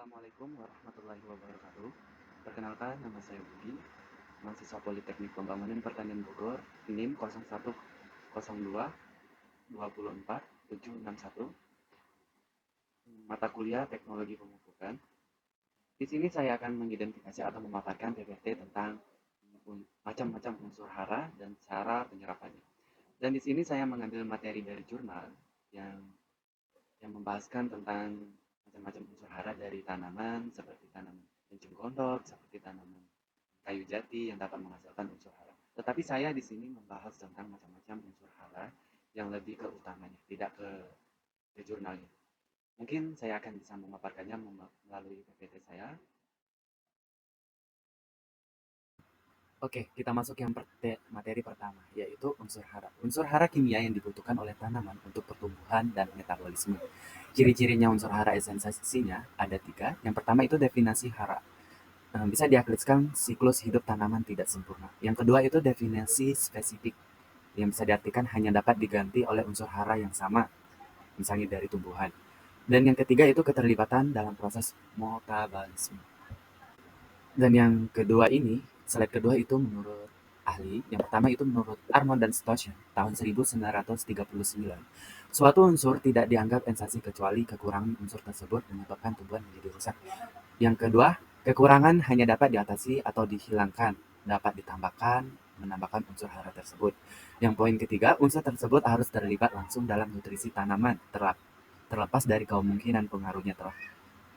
Assalamualaikum warahmatullahi wabarakatuh. Perkenalkan, nama saya Budi, mahasiswa Politeknik Pembangunan Pertanian Bogor, NIM 0102 24 761, mata kuliah Teknologi Pemupukan. Di sini saya akan mengidentifikasi atau memaparkan PPT tentang macam-macam unsur hara dan cara penyerapannya. Dan di sini saya mengambil materi dari jurnal yang membahaskan tentang macam-macam unsur hara dari tanaman seperti tanaman enceng gondok, seperti tanaman kayu jati yang dapat menghasilkan unsur hara. Tetapi saya di sini membahas tentang macam-macam unsur hara yang lebih ke utamanya, tidak ke jurnalnya. Mungkin saya akan bisa memaparkannya melalui PPT saya. Oke, kita masuk yang materi pertama, yaitu unsur hara. Unsur hara kimia yang dibutuhkan oleh tanaman untuk pertumbuhan dan metabolisme. Ciri-cirinya unsur hara esensinya ada tiga. Yang pertama itu definisi hara. Bisa diaplikasikan siklus hidup tanaman tidak sempurna. Yang kedua itu definisi spesifik, yang bisa diartikan hanya dapat diganti oleh unsur hara yang sama, misalnya dari tumbuhan. Dan yang ketiga itu keterlibatan dalam proses metabolisme. Dan yang kedua ini, slide kedua itu menurut ahli, yang pertama itu menurut Armond dan Stochan tahun 1939. Suatu unsur tidak dianggap esensi kecuali kekurangan unsur tersebut menyebabkan tumbuhan menjadi rusak. Yang kedua, kekurangan hanya dapat diatasi atau dihilangkan, dapat ditambahkan, menambahkan unsur hara tersebut. Yang poin ketiga, unsur tersebut harus terlibat langsung dalam nutrisi tanaman, terlepas dari kemungkinan pengaruhnya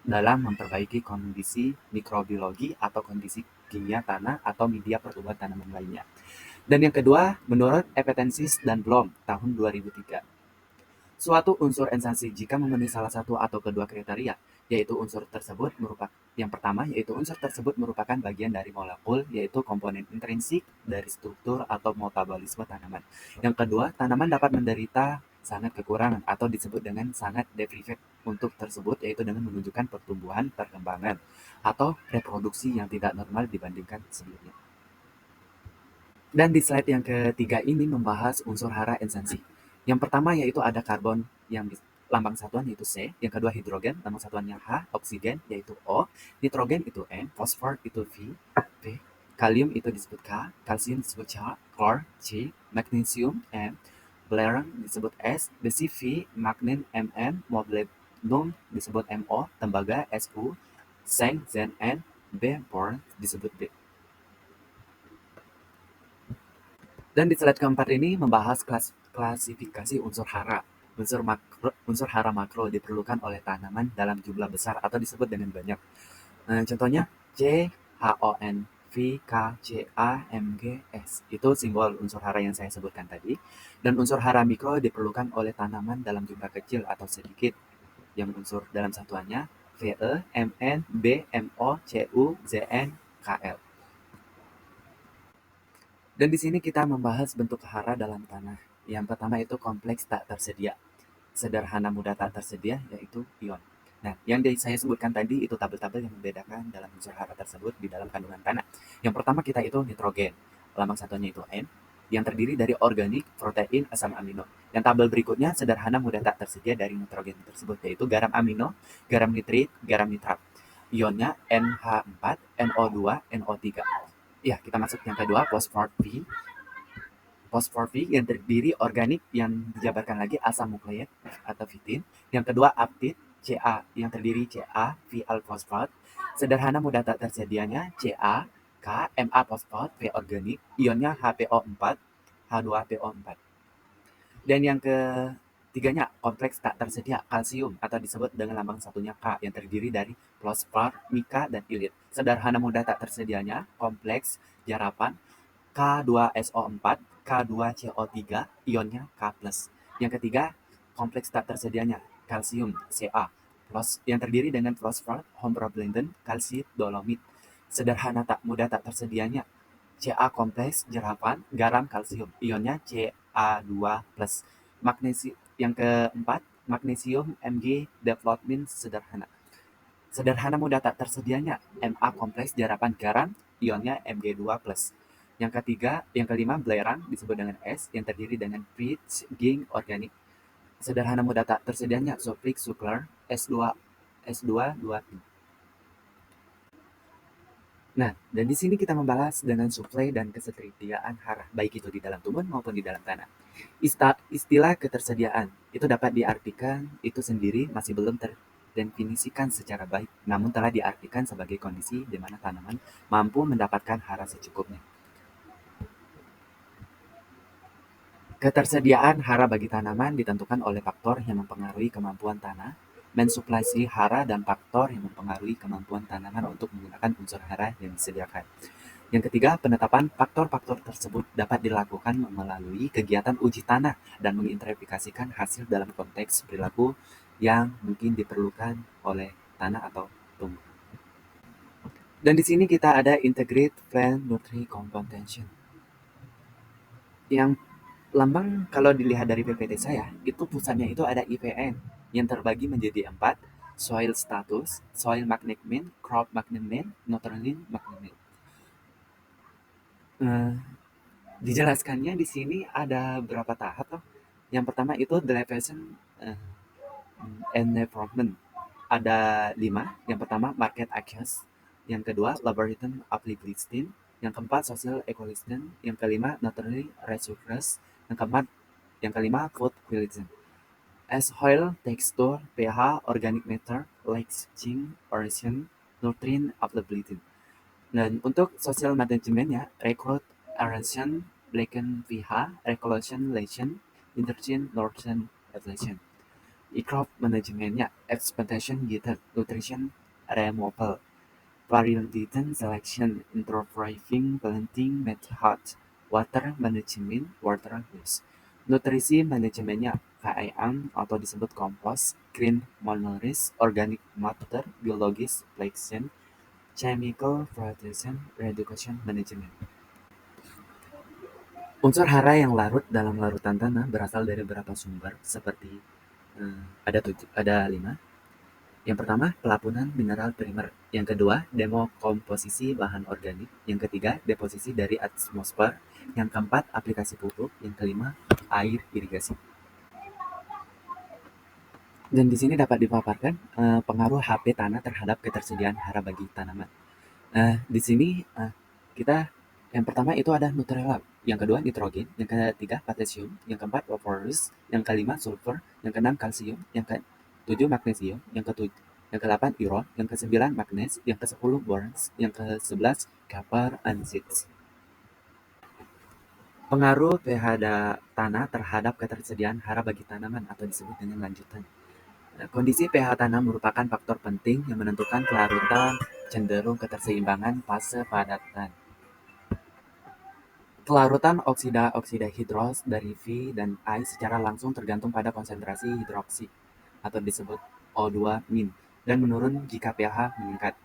dalam memperbaiki kondisi mikrobiologi atau kondisi kimia tanah atau media pertumbuhan tanaman lainnya. Dan yang kedua, menurut Epetensis dan Blom tahun 2003, suatu unsur esensi jika memenuhi salah satu atau kedua kriteria, yaitu unsur tersebut merupakan yang pertama, yaitu unsur tersebut merupakan bagian dari molekul, yaitu komponen intrinsik dari struktur atau metabolisme tanaman. Yang kedua, tanaman dapat menderita sangat kekurangan atau disebut dengan sangat deprivate untuk tersebut, yaitu dengan menunjukkan pertumbuhan, perkembangan, atau reproduksi yang tidak normal dibandingkan sebelumnya. Dan di slide yang ketiga ini membahas unsur hara esensi. Yang pertama yaitu ada karbon yang lambang satuan yaitu C, yang kedua hidrogen, lambang satuannya H, oksigen yaitu O, nitrogen itu N, fosfor itu V, P, kalium itu disebut K, kalsium disebut C, klor C, magnesium M, boron disebut S, besi V, magnen Mn, molybdenum disebut Mo, tembaga Su, seng Zn, B, boron disebut B. Dan di slide keempat ini membahas klasifikasi unsur hara. Unsur hara makro diperlukan oleh tanaman dalam jumlah besar atau disebut dengan banyak. Contohnya C, HON, V, K, C, A, M, G, S. Itu simbol unsur hara yang saya sebutkan tadi. Dan unsur hara mikro diperlukan oleh tanaman dalam jumlah kecil atau sedikit. Yang unsur dalam satuannya Ve, Mn, B, Mo, Cu, Zn, Kl. Dan di sini kita membahas bentuk hara dalam tanah. Yang pertama itu kompleks tak tersedia. Sederhana mudah tak tersedia yaitu ion. Nah, yang saya sebutkan tadi itu tabel-tabel yang membedakan dalam unsur hara tersebut di dalam kandungan tanah. Yang pertama kita itu nitrogen. Lambang satunya itu N, yang terdiri dari organik, protein, asam amino. Yang tabel berikutnya sederhana mudah tak tersedia dari nitrogen tersebut yaitu garam amino, garam nitrit, garam nitrat. Ionnya NH4, NO2, NO3. Ya, kita masuk yang kedua, fosfor V. Fosfor V yang terdiri organik yang dijabarkan lagi asam nukleik atau fitin. Yang kedua, aptit Ca yang terdiri Ca, V alfosfat. Sederhana mudah tak tersedianya Ca, K, Ma fosfat, V organik. Ionnya HPO4, H2PO4. Dan yang ketiganya, kompleks tak tersedia kalsium atau disebut dengan lambang satunya K yang terdiri dari fosfor, mika, dan ilit. Sederhana mudah tak tersedianya kompleks jarapan K2SO4, K2CO3, ionnya K+. Yang ketiga, kompleks tak tersedianya kalsium Ca yang terdiri dengan fosfor, hornblende, kalsit, dolomit. Sederhana tak mudah tak tersedianya Ca kompleks jerapan, garam, kalsium, ionnya Ca2+. Yang keempat, magnesium Mg development sederhana. Sederhana mudah tak tersedianya Ma kompleks jerapan garam, ionnya Mg2+. Yang kelima, belerang disebut dengan S yang terdiri dengan peat, ging, organik. Sederhana mudah tak tersedianya sulfuric suclar S2 2 Nah, dan di sini kita membahas dengan suplai dan ketersediaan hara, baik itu di dalam tumbuhan maupun di dalam tanah. Istilah ketersediaan itu dapat diartikan itu sendiri masih belum terdefinisikan secara baik, namun telah diartikan sebagai kondisi di mana tanaman mampu mendapatkan hara secukupnya. Ketersediaan hara bagi tanaman ditentukan oleh faktor yang mempengaruhi kemampuan tanah, mensuplasi hara, dan faktor yang mempengaruhi kemampuan tanaman untuk menggunakan unsur hara yang disediakan. Yang ketiga, penetapan faktor-faktor tersebut dapat dilakukan melalui kegiatan uji tanah dan menginterpretasikan hasil dalam konteks perilaku yang mungkin diperlukan oleh tanah atau tumbuhan. Dan di sini kita ada Integrate Plant Nutrient Composition. Yang lambang kalau dilihat dari PPT saya, itu pusatnya itu ada IPN yang terbagi menjadi 4, soil status, soil management, crop management, nutrient management. Dijelaskannya di sini ada berapa tahap toh. Yang pertama itu derivation and development. Ada 5. Yang pertama market access. Yang kedua laboratorium applicability. Yang keempat social ecosystem. Yang kelima natural resources. Yang kelima food quality. As soil, texture, pH, organic matter, leaching, erosion, nutrient availability. Dan untuk social managementnya, recruit, erosion, blacken pH, recollection, lesion, interchange, northern, evolution. Crop managementnya, expectation yield, nutrition, removal, variation selection, interthriving, planting method, water management, water use. Nutrisi manajemennya KIM atau disebut kompos, green monoris, organic matter, biologis, flexion, chemical protection, reduction management. Unsur hara yang larut dalam larutan tanah berasal dari beberapa sumber seperti ada 5. Yang pertama, pelapunan mineral primer. Yang kedua, dekomposisi bahan organik. Yang ketiga, deposisi dari atmosfer. Yang keempat, aplikasi pupuk. Yang kelima, air irigasi. Dan di sini dapat dipaparkan pengaruh HP tanah terhadap ketersediaan hara bagi tanaman. Di sini kita yang pertama itu ada Nutella, yang kedua nitrogen, yang ketiga potasium, yang keempat phosphorus, yang kelima sulfur, yang keenam kalsium, yang ketujuh magnesium, yang kedelapan iron, yang kesembilan magnes, yang kesepuluh boron, yang kesebelas copper and zinc. Pengaruh pH tanah terhadap ketersediaan hara bagi tanaman atau disebut dengan lanjutan. Kondisi pH tanah merupakan faktor penting yang menentukan kelarutan, cenderung keterseimbangan, fase padatan. Kelarutan oksida hidros dari V dan I secara langsung tergantung pada konsentrasi hidroksi atau disebut O2- dan menurun jika pH meningkat.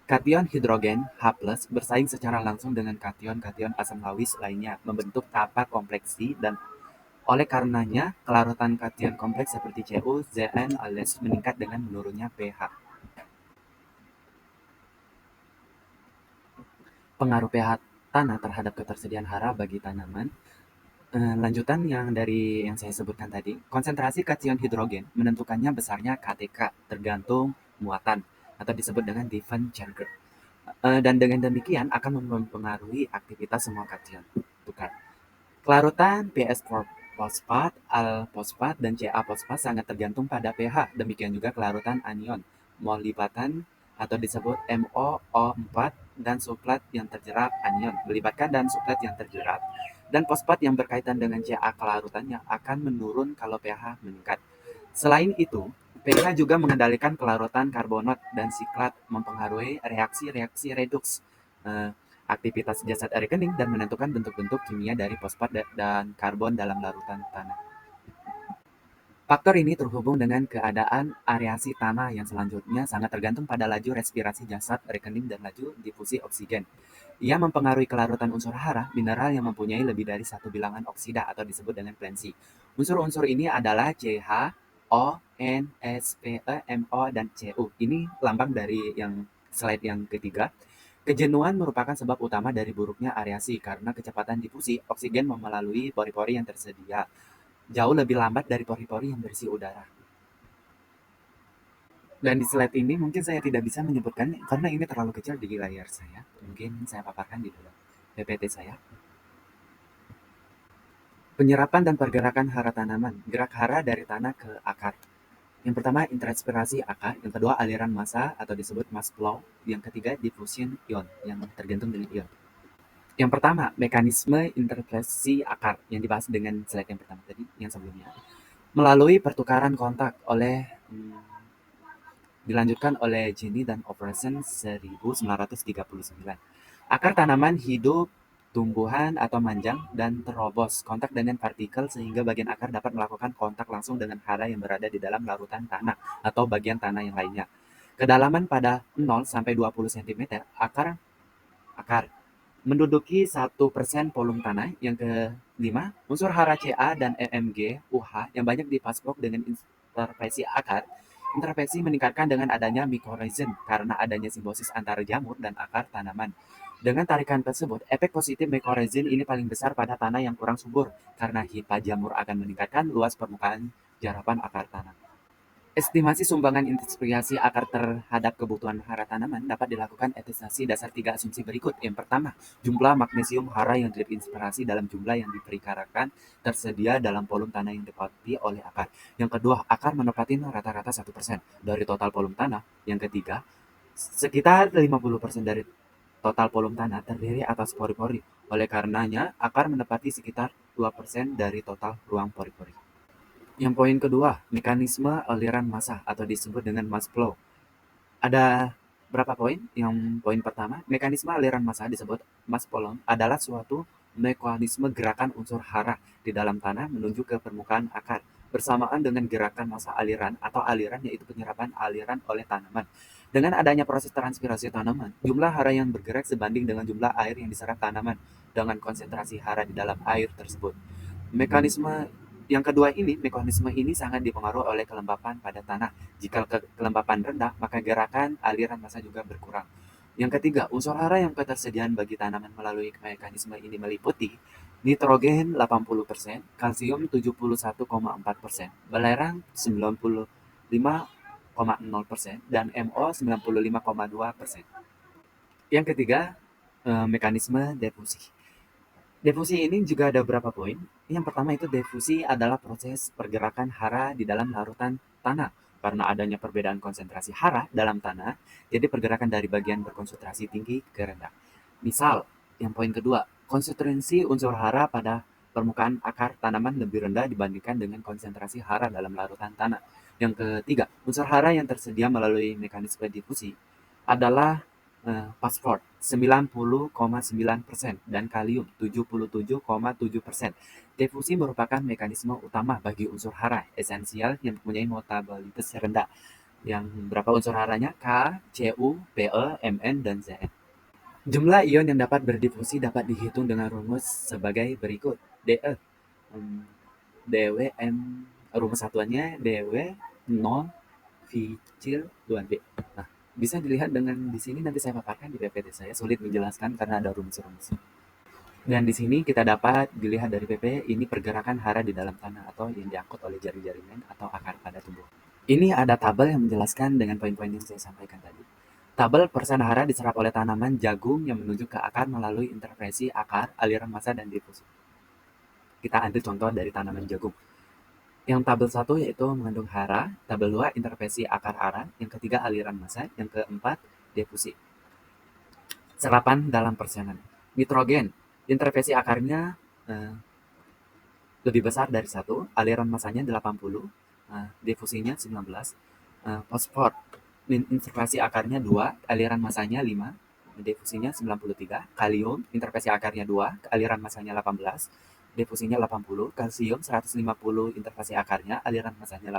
Kation hidrogen H+ bersaing secara langsung dengan kation-kation asam lawis lainnya membentuk tapak kompleksi dan oleh karenanya kelarutan kation kompleks seperti Cu, Zn, alias meningkat dengan menurunnya pH. Pengaruh pH tanah terhadap ketersediaan hara bagi tanaman. Lanjutan yang dari yang saya sebutkan tadi, konsentrasi kation hidrogen menentukannya besarnya KTK tergantung muatan atau disebut dengan Diefenbacher. Dan dengan demikian akan mempengaruhi aktivitas semua kation tukar. Kelarutan PS fosfat, Al fosfat, dan Ca fosfat sangat tergantung pada pH. Demikian juga kelarutan anion, molibatan atau disebut MoO4 dan suflat yang terjerat anion melibatkan dan suflat yang terjerat dan fosfat yang berkaitan dengan Ca kelarutannya akan menurun kalau pH meningkat. Selain itu, pH juga mengendalikan kelarutan karbonat dan siklat, mempengaruhi reaksi-reaksi reduks, aktivitas jasad rekening, dan menentukan bentuk-bentuk kimia dari fosfat dan karbon dalam larutan tanah. Faktor ini terhubung dengan keadaan areasi tanah yang selanjutnya sangat tergantung pada laju respirasi jasad rekening dan laju difusi oksigen. Ia mempengaruhi kelarutan unsur hara, mineral yang mempunyai lebih dari satu bilangan oksida atau disebut dengan valensi. Unsur-unsur ini adalah CH, O, N, S, P, E, MO, dan Cu. Ini lambang dari yang slide yang ketiga. Kejenuhan merupakan sebab utama dari buruknya areasi karena kecepatan difusi oksigen melalui pori-pori yang tersedia jauh lebih lambat dari pori-pori yang berisi udara. Dan di slide ini mungkin saya tidak bisa menyebutkan karena ini terlalu kecil di layar saya. Mungkin saya paparkan di dalam PPT saya. Penyerapan dan pergerakan hara tanaman. Gerak hara dari tanah ke akar. Yang pertama, intranspirasi akar. Yang kedua, aliran massa atau disebut mass flow. Yang ketiga, diffusion ion yang tergantung dengan ion. Yang pertama, mekanisme interpelasi akar yang dibahas dengan slide yang pertama tadi, yang sebelumnya. Melalui pertukaran kontak dilanjutkan oleh Jenny dan Operation 1939. Akar tanaman hidup, tumbuhan atau manjang dan terobos kontak dengan partikel sehingga bagian akar dapat melakukan kontak langsung dengan hara yang berada di dalam larutan tanah atau bagian tanah yang lainnya. Kedalaman pada 0 sampai 20 cm akar menduduki 1% volume tanah. Yang kelima, unsur hara Ca dan EMG UH yang banyak dipaspok dengan intervensi akar. Intervensi meningkatkan dengan adanya mycorrhizin karena adanya simbiosis antara jamur dan akar tanaman. Dengan tarikan tersebut, efek positif mycorrhizin ini paling besar pada tanah yang kurang subur karena hifa jamur akan meningkatkan luas permukaan jarapan akar tanah. Estimasi sumbangan inspirasi akar terhadap kebutuhan hara tanaman dapat dilakukan estimasi dasar 3 asumsi berikut. Yang pertama, jumlah magnesium hara yang terinspirasi dalam jumlah yang diperkirakan tersedia dalam volume tanah yang ditempati oleh akar. Yang kedua, akar menempati rata-rata 1% dari total volume tanah. Yang ketiga, sekitar 50% dari total volume tanah terdiri atas pori-pori. Oleh karenanya, akar menempati sekitar 2% dari total ruang pori-pori. Yang poin kedua, mekanisme aliran massa atau disebut dengan mass flow. Ada berapa poin? Yang poin pertama, mekanisme aliran massa disebut mass flow adalah suatu mekanisme gerakan unsur hara di dalam tanah menuju ke permukaan akar bersamaan dengan gerakan massa aliran atau aliran yaitu penyerapan aliran oleh tanaman. Dengan adanya proses transpirasi tanaman, jumlah hara yang bergerak sebanding dengan jumlah air yang diserap tanaman dengan konsentrasi hara di dalam air tersebut. Mekanisme ini sangat dipengaruhi oleh kelembapan pada tanah. Jika kelembapan rendah, maka gerakan aliran massa juga berkurang. Yang ketiga, unsur hara yang ketersediaan bagi tanaman melalui mekanisme ini meliputi nitrogen 80%, kalsium 71,4%, belerang 95,0%, dan MO 95,2%. Yang ketiga, mekanisme difusi. Difusi ini juga ada beberapa poin. Yang pertama itu difusi adalah proses pergerakan hara di dalam larutan tanah. Karena adanya perbedaan konsentrasi hara dalam tanah, jadi pergerakan dari bagian berkonsentrasi tinggi ke rendah. Misal, yang poin kedua, konsentrasi unsur hara pada permukaan akar tanaman lebih rendah dibandingkan dengan konsentrasi hara dalam larutan tanah. Yang ketiga, unsur hara yang tersedia melalui mekanisme difusi adalah fosfor 90,9% dan kalium 77,7%. Difusi merupakan mekanisme utama bagi unsur hara esensial yang mempunyai mutabilitas rendah. Yang berapa unsur haranya? K, Cu, Pe, Mn, dan Zn. Jumlah ion yang dapat berdifusi dapat dihitung dengan rumus sebagai berikut. De, dw, m, rumus satuannya dw 0 V kecil 2B. Nah, bisa dilihat dengan di sini nanti saya paparkan di PPT saya, sulit menjelaskan karena ada rumus-rumus. Dan di sini kita dapat dilihat dari PP ini pergerakan hara di dalam tanah atau yang diangkut oleh jari-jari atau akar pada tumbuh. Ini ada tabel yang menjelaskan dengan poin-poin yang saya sampaikan tadi. Tabel persen hara diserap oleh tanaman jagung yang menuju ke akar melalui intervensi akar, aliran massa, dan difusi. Kita ambil contoh dari tanaman jagung. Yang tabel 1 yaitu mengandung hara, tabel 2 intervensi akar hara, yang ketiga aliran massa, yang keempat difusi. Serapan dalam persenan. Nitrogen, intervensi akarnya lebih besar dari 1, aliran massanya 80, difusinya 19. Fosfor, intervensi akarnya 2, aliran massanya 5, difusinya 93. Kalium, intervensi akarnya 2, aliran massanya 18, difusinya 80. Kalsium 150, intervensi akarnya, aliran massanya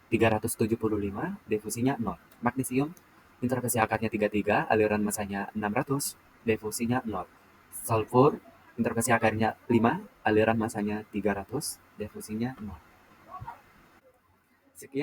375, difusinya 0. Magnesium, intervensi akarnya 33, aliran massanya 600, difusinya 0. Sulfur, intervensi akarnya 5, aliran massanya 300, difusinya 0. Sekian.